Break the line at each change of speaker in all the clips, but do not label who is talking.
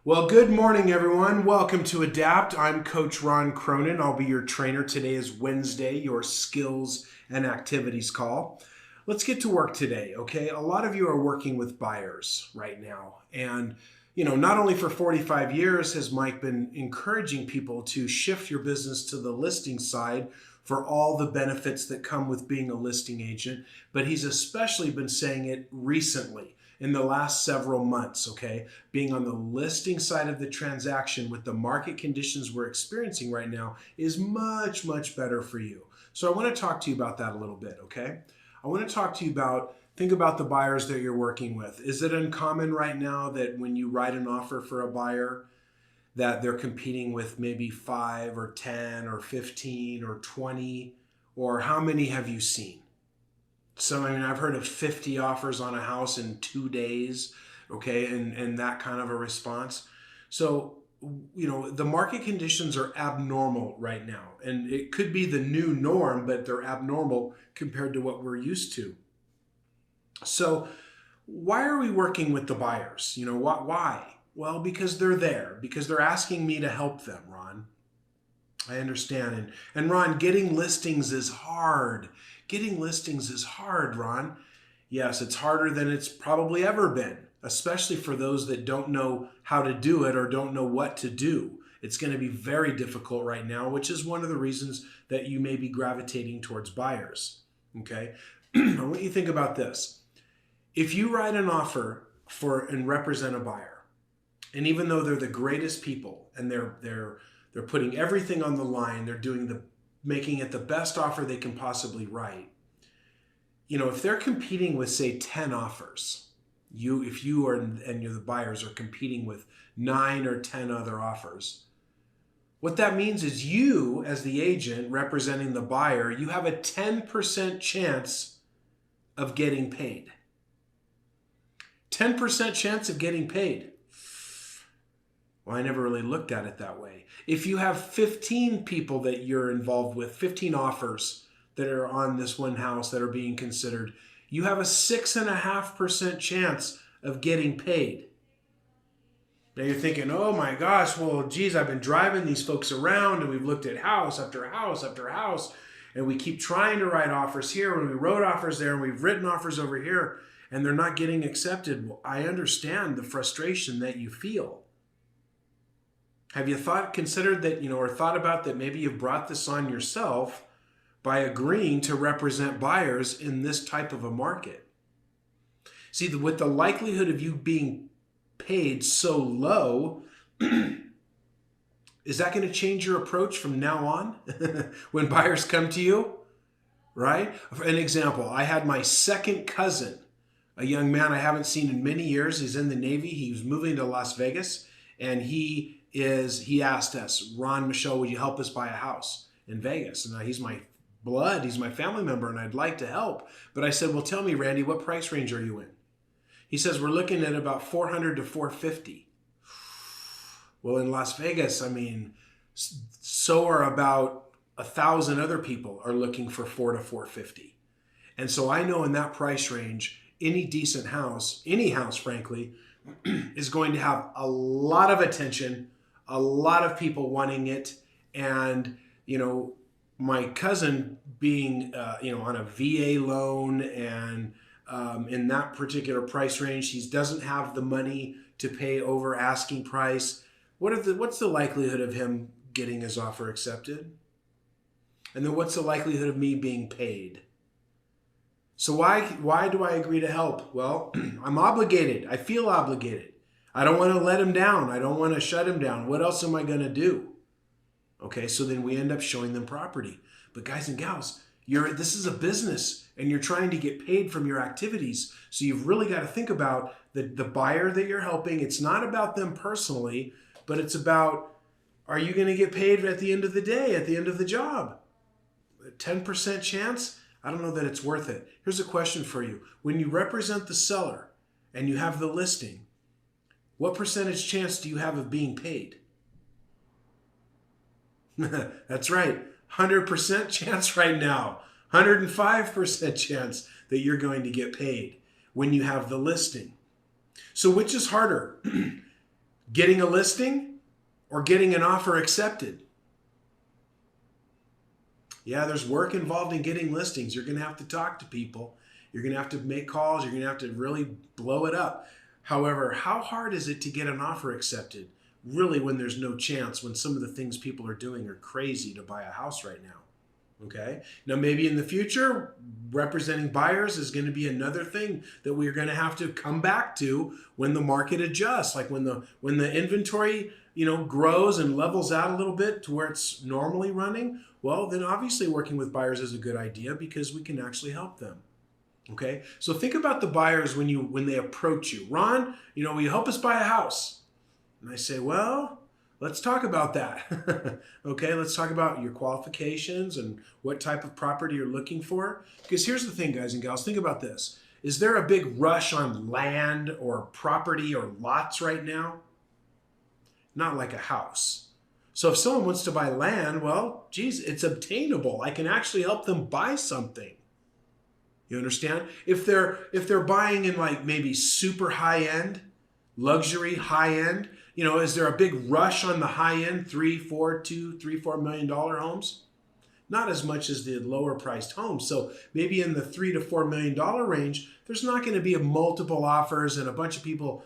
Well, good morning, everyone. Welcome to Adapt. I'm Coach Ron Cronin. I'll be your trainer. Today is Wednesday, your skills and activities call. Let's get to work today, okay? A lot of you are working with buyers right now. And, not only for 45 years has Mike been encouraging people to shift your business to the listing side for all the benefits that come with being a listing agent, but he's especially been saying it recently in the last several months, okay? Being on the listing side of the transaction with the market conditions we're experiencing right now is much, much better for you. So I want to talk to you about that a little bit, okay? I want to talk to you think about the buyers that you're working with. Is it uncommon right now that when you write an offer for a buyer that they're competing with maybe 5 or 10 or 15 or 20, or how many have you seen? So, I've heard of 50 offers on a house in 2 days, okay, and that kind of a response. So, the market conditions are abnormal right now, and it could be the new norm, but they're abnormal compared to what we're used to. So, why are we working with the buyers? Why? Well, because they're there, because they're asking me to help them, Ron. I understand. And Ron, getting listings is hard. Getting listings is hard, Ron. Yes, it's harder than it's probably ever been, especially for those that don't know how to do it or don't know what to do. It's going to be very difficult right now, which is one of the reasons that you may be gravitating towards buyers. Okay? I want you to think about this. If you write an offer for and represent a buyer, and even though they're the greatest people and they're putting everything on the line, they're making it the best offer they can possibly write. If they're competing with, say, 10 offers, if you and the buyers are competing with 9 or 10 other offers, what that means is you, as the agent representing the buyer, you have a 10% chance of getting paid. 10% chance of getting paid. Well, I never really looked at it that way. If you have 15 people that you're involved with, 15 offers that are on this one house that are being considered, you have a 6.5% chance of getting paid. Now you're thinking, oh my gosh, well, geez, I've been driving these folks around and we've looked at house after house after house, and we keep trying to write offers here, and we wrote offers there, and we've written offers over here, and they're not getting accepted. Well, I understand the frustration that you feel. Have you considered that, or thought about that maybe you've brought this on yourself by agreeing to represent buyers in this type of a market? See, with the likelihood of you being paid so low, is that going to change your approach from now on when buyers come to you? Right? For an example, I had my second cousin, a young man I haven't seen in many years. He's in the Navy. He was moving to Las Vegas, and he asked us, Ron, Michelle, would you help us buy a house in Vegas? And he's my blood, he's my family member, and I'd like to help. But I said, well, tell me, Randy, what price range are you in? He says, we're looking at about 400 to 450. Well, in Las Vegas, so are about 1,000 other people are looking for 4 to 450. And so I know in that price range, any decent house, any house, frankly, is going to have a lot of attention, a lot of people wanting it. And, my cousin being, on a VA loan and in that particular price range, he doesn't have the money to pay over asking price. What's the likelihood of him getting his offer accepted? And then what's the likelihood of me being paid? So why do I agree to help? Well, I'm obligated. I feel obligated. I don't want to let him down. I don't want to shut him down. What else am I going to do? Okay, so then we end up showing them property. But guys and gals, this is a business, and you're trying to get paid from your activities. So you've really got to think about the buyer that you're helping. It's not about them personally, but it's about, are you going to get paid at the end of the day, at the end of the job? A 10% chance? I don't know that it's worth it. Here's a question for you. When you represent the seller and you have the listing, what percentage chance do you have of being paid? That's right. 100% chance right now. 105% chance that you're going to get paid when you have the listing. So which is harder? Getting a listing or getting an offer accepted? Yeah, there's work involved in getting listings. You're going to have to talk to people. You're going to have to make calls. You're going to have to really blow it up. However, how hard is it to get an offer accepted? Really, when there's no chance, when some of the things people are doing are crazy to buy a house right now. Okay. Now, maybe in the future, representing buyers is going to be another thing that we're going to have to come back to when the market adjusts, like when the inventory, grows and levels out a little bit to where it's normally running. Well, then obviously working with buyers is a good idea because we can actually help them. Okay. So think about the buyers when they approach you. Ron, will you help us buy a house? And I say, well, let's talk about that. Okay, let's talk about your qualifications and what type of property you're looking for. Because here's the thing, guys and gals, think about this. Is there a big rush on land or property or lots right now? Not like a house. So if someone wants to buy land, well, geez, it's obtainable. I can actually help them buy something. You understand? If they're buying in like maybe super high end, luxury high end, is there a big rush on the high end, $4 million homes? Not as much as the lower priced homes. So maybe in the $3 to $4 million range, there's not going to be multiple offers and a bunch of people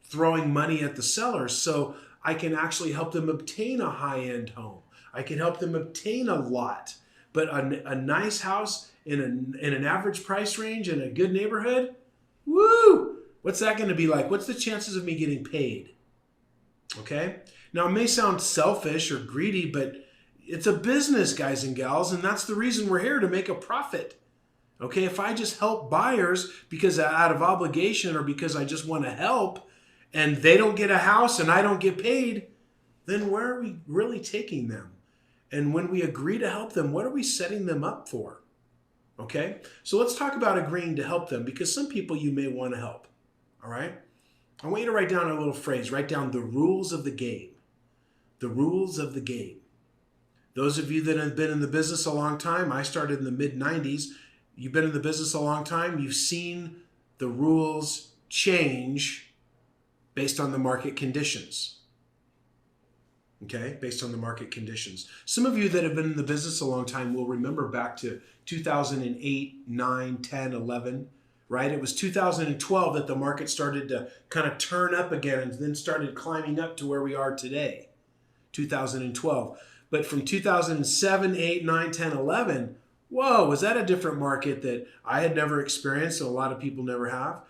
throwing money at the sellers. So I can actually help them obtain a high end home. I can help them obtain a lot. But a nice house in an average price range in a good neighborhood, woo! What's that going to be like? What's the chances of me getting paid? Okay. Now it may sound selfish or greedy, but it's a business, guys and gals, and that's the reason we're here, to make a profit. Okay. If I just help buyers because out of obligation or because I just want to help and they don't get a house and I don't get paid, then where are we really taking them? And when we agree to help them, what are we setting them up for? Okay. So let's talk about agreeing to help them, because some people you may want to help. All right. I want you to write down a little phrase. Write down the rules of the game. The rules of the game. Those of you that have been in the business a long time, I started in the mid-90s. You've been in the business a long time. You've seen the rules change based on the market conditions. Okay, based on the market conditions. Some of you that have been in the business a long time will remember back to 2008, 9, 10, 11. Right? It was 2012 that the market started to kind of turn up again and then started climbing up to where we are today, 2012. But from 2007, 8, 9, 10, 11, whoa, was that a different market that I had never experienced, and a lot of people never have.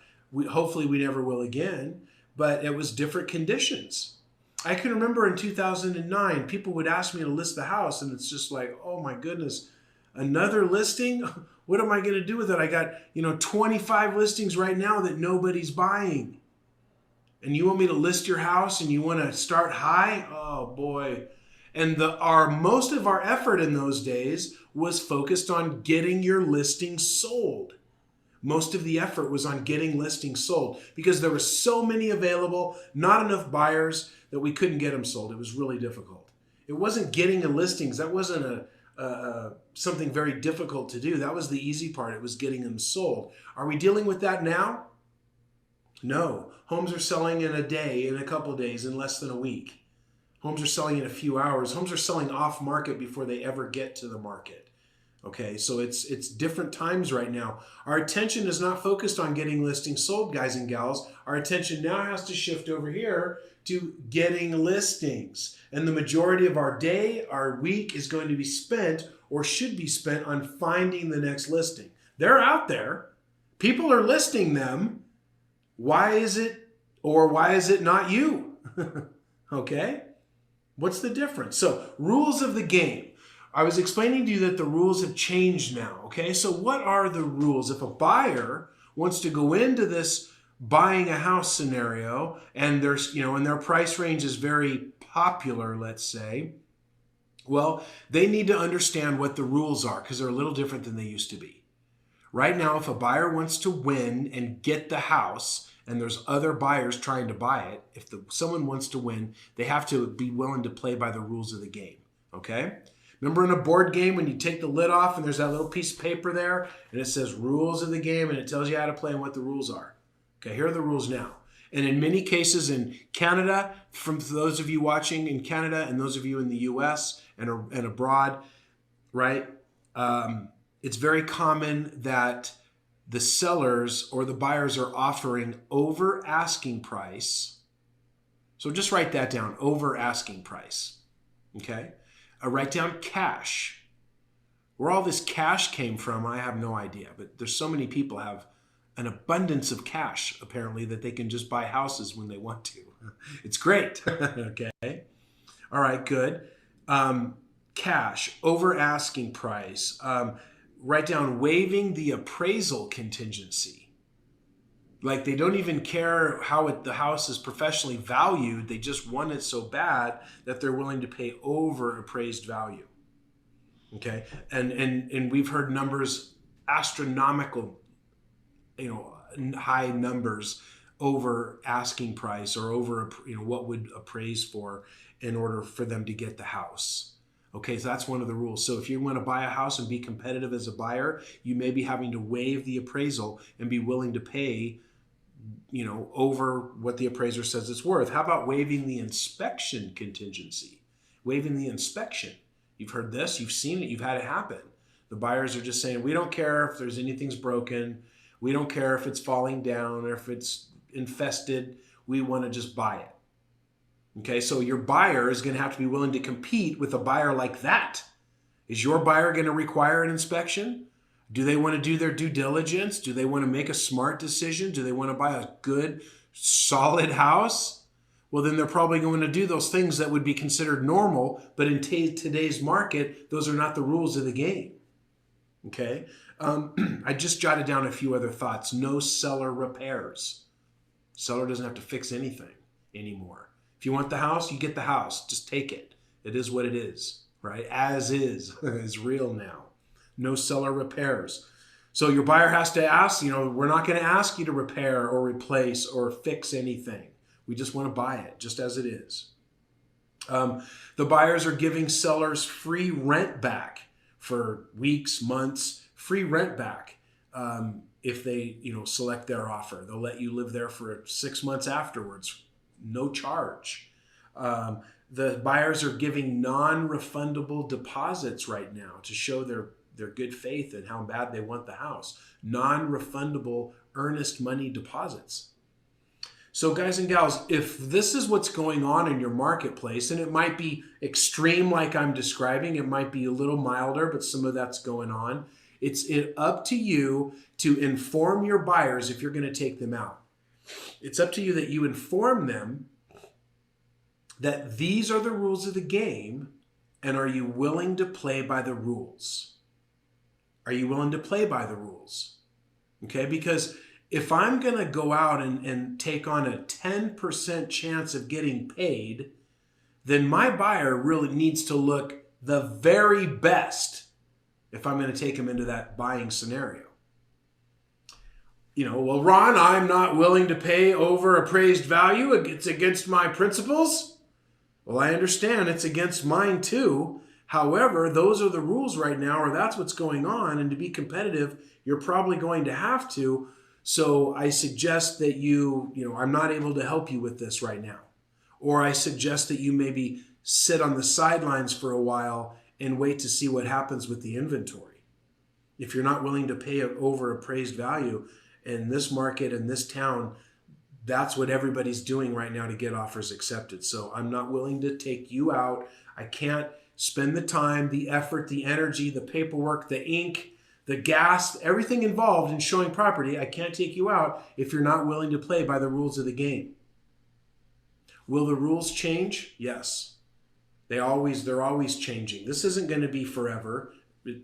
Hopefully we never will again, but it was different conditions. I can remember in 2009, people would ask me to list the house, and it's just like, oh my goodness, another listing? What am I going to do with it? I got, 25 listings right now that nobody's buying. And you want me to list your house and you want to start high? Oh boy. And most of our effort in those days was focused on getting your listing sold. Most of the effort was on getting listings sold because there were so many available, not enough buyers, that we couldn't get them sold. It was really difficult. It wasn't getting the listings. That wasn't something very difficult to do. That was the easy part. It was getting them sold. Are we dealing with that now? No. Homes are selling in a day, in a couple of days, in less than a week. Homes are selling in a few hours. Homes are selling off market before they ever get to the market. Okay, so it's different times right now. Our attention is not focused on getting listings sold, guys and gals. Our attention now has to shift over here to getting listings. And the majority of our day, our week is going to be spent, or should be spent, on finding the next listing. They're out there. People are listing them. Why is it not you? Okay? What's the difference? So, rules of the game. I was explaining to you that the rules have changed now, okay? So what are the rules? If a buyer wants to go into this buying a house scenario and and their price range is very popular, let's say, well, they need to understand what the rules are because they're a little different than they used to be. Right now, if a buyer wants to win and get the house and there's other buyers trying to buy it, if someone wants to win, they have to be willing to play by the rules of the game, okay? Remember in a board game when you take the lid off and there's that little piece of paper there and it says rules of the game and it tells you how to play and what the rules are. Okay, here are the rules now. And in many cases in Canada, from those of you watching in Canada and those of you in the US and abroad, right? It's very common that the sellers or the buyers are offering over asking price. So just write that down, over asking price. Okay? Write down cash. Where all this cash came from, I have no idea. But there's so many people have an abundance of cash, apparently, that they can just buy houses when they want to. It's great. Okay? All right, good. Cash, over asking price. Write down waiving the appraisal contingency. Like they don't even care how the house is professionally valued. They just want it so bad that they're willing to pay over appraised value. Okay, and we've heard numbers, astronomical, high numbers over asking price or over what would appraise for in order for them to get the house. Okay, so that's one of the rules. So if you want to buy a house and be competitive as a buyer, you may be having to waive the appraisal and be willing to pay over what the appraiser says it's worth. How about waiving the inspection contingency? Waiving the inspection. You've heard this, you've seen it, you've had it happen. The buyers are just saying, we don't care if there's anything's broken. We don't care if it's falling down or if it's infested. We want to just buy it. Okay, so your buyer is going to have to be willing to compete with a buyer like that. Is your buyer going to require an inspection? Do they want to do their due diligence? Do they want to make a smart decision? Do they want to buy a good, solid house? Well, then they're probably going to do those things that would be considered normal, but in today's market, those are not the rules of the game. Okay? I just jotted down a few other thoughts. No seller repairs. Seller doesn't have to fix anything anymore. If you want the house, you get the house. Just take it. It is what it is, right? As is real now. No seller repairs. So your buyer has to ask, we're not going to ask you to repair or replace or fix anything. We just want to buy it just as it is. The buyers are giving sellers free rent back for weeks, months, free rent back if they, select their offer. They'll let you live there for 6 months afterwards, no charge. The buyers are giving non-refundable deposits right now to show their good faith and how bad they want the house. Non-refundable earnest money deposits. So guys and gals, if this is what's going on in your marketplace, and it might be extreme like I'm describing, it might be a little milder, but some of that's going on. It's up to you to inform your buyers if you're going to take them out. It's up to you that you inform them that these are the rules of the game, and are you willing to play by the rules? Are you willing to play by the rules? Okay, because if I'm going to go out and take on a 10% chance of getting paid, then my buyer really needs to look the very best if I'm going to take him into that buying scenario. Well, Ron, I'm not willing to pay over appraised value. It's against my principles. Well, I understand it's against mine too. However, those are the rules right now, or that's what's going on. And to be competitive, you're probably going to have to. So I suggest that I'm not able to help you with this right now. Or I suggest that you maybe sit on the sidelines for a while and wait to see what happens with the inventory. If you're not willing to pay over appraised value in this market, in this town, that's what everybody's doing right now to get offers accepted. So I'm not willing to take you out. I can't spend the time, the effort, the energy, the paperwork, the ink, the gas, everything involved in showing property. I can't take you out if you're not willing to play by the rules of the game. Will the rules change? Yes. They're always changing. This isn't going to be forever.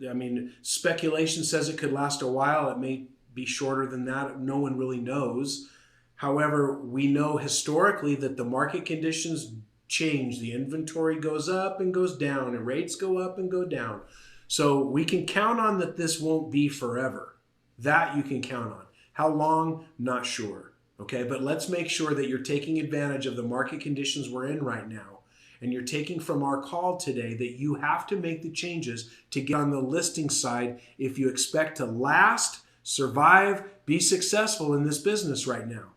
I mean, speculation says it could last a while. It may be shorter than that. No one really knows. However, we know historically that the market conditions change. The inventory goes up and goes down, and rates go up and go down. So we can count on that this won't be forever. That you can count on. How long? Not sure. Okay, but let's make sure that you're taking advantage of the market conditions we're in right now. And you're taking from our call today that you have to make the changes to get on the listing side if you expect to last, survive, be successful in this business right now.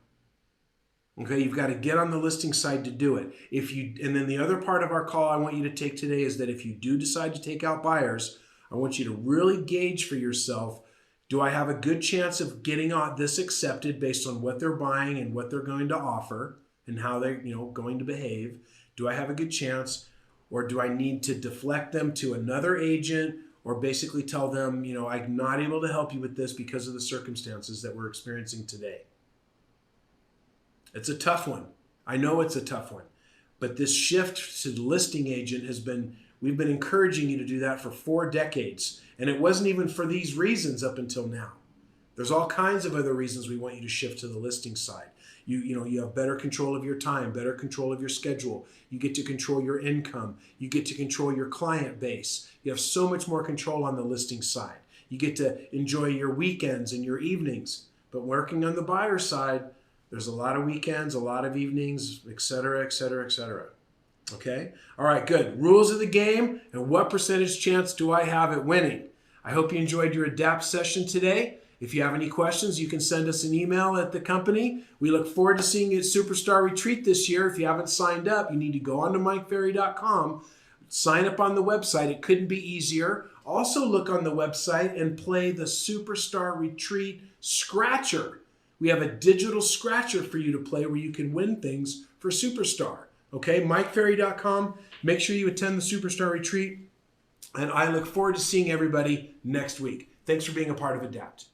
Okay, you've got to get on the listing side to do it. And then the other part of our call I want you to take today is that if you do decide to take out buyers, I want you to really gauge for yourself, do I have a good chance of getting this accepted based on what they're buying and what they're going to offer and how they're going to behave? Do I have a good chance, or do I need to deflect them to another agent, or basically tell them, I'm not able to help you with this because of the circumstances that we're experiencing today? It's a tough one. I know it's a tough one. But this shift to the listing agent we've been encouraging you to do that for 4 decades. And it wasn't even for these reasons up until now. There's all kinds of other reasons we want you to shift to the listing side. You have better control of your time, better control of your schedule. You get to control your income. You get to control your client base. You have so much more control on the listing side. You get to enjoy your weekends and your evenings. But working on the buyer side, there's a lot of weekends, a lot of evenings, et cetera, et cetera, et cetera. Okay? All right, good. Rules of the game, and what percentage chance do I have at winning? I hope you enjoyed your ADAPT session today. If you have any questions, you can send us an email at the company. We look forward to seeing you at Superstar Retreat this year. If you haven't signed up, you need to go on to MikeFerry.com, sign up on the website. It couldn't be easier. Also look on the website and play the Superstar Retreat Scratcher. We have a digital scratcher for you to play where you can win things for Superstar. Okay, MikeFerry.com. Make sure you attend the Superstar Retreat. And I look forward to seeing everybody next week. Thanks for being a part of ADAPT.